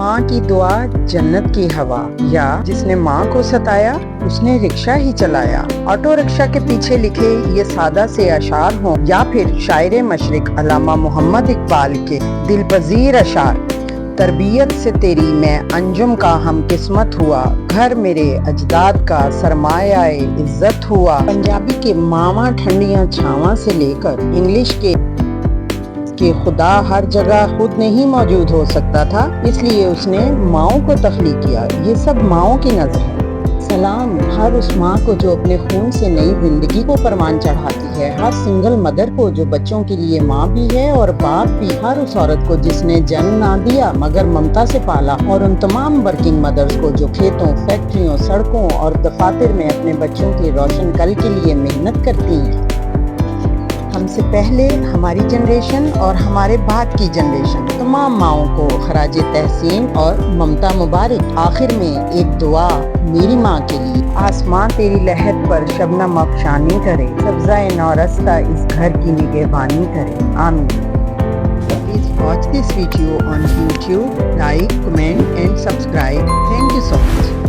ماں کی دعا جنت کی ہوا، یا جس نے ماں کو ستایا اس نے رکشہ ہی چلایا۔ آٹو رکشہ کے پیچھے لکھے یہ سادہ سے اشعار ہوں یا پھر شاعر مشرق علامہ محمد اقبال کے دل پذیر اشعار۔ تربیت سے تیری میں انجم کا ہم قسمت ہوا، گھر میرے اجداد کا سرمایہ عزت ہوا۔ پنجابی کے ماواں ٹھنڈیاں چھاواں سے لے کر انگلش کے کہ خدا ہر جگہ خود نہیں موجود ہو سکتا تھا، اس لیے اس نے ماؤں کو تخلیق کیا۔ یہ سب ماؤں کی نظر ہے۔ سلام ہر اس ماں کو جو اپنے خون سے نئی زندگی کو پروان چڑھاتی ہے، ہر سنگل مدر کو جو بچوں کے لیے ماں بھی ہے اور باپ بھی، ہر اس عورت کو جس نے جنم نہ دیا مگر ممتا سے پالا، اور ان تمام ورکنگ مدرز کو جو کھیتوں، فیکٹریوں، سڑکوں اور دفاتر میں اپنے بچوں کے روشن کل کے لیے محنت کرتی ہیں۔ ہم سے پہلے ہماری جنریشن اور ہمارے بعد کی جنریشن، تمام ماؤں کو خراج تحسین اور ممتا مبارک۔ آخر میں ایک دعا میری ماں کے لیے۔ آسمان تیری لحد پر شبنم افشانی کرے، سبزہ نورستہ اس گھر کی نگہبانی کرے، آمین۔ Please watch this video on YouTube, like, comment and subscribe. Thank you so much.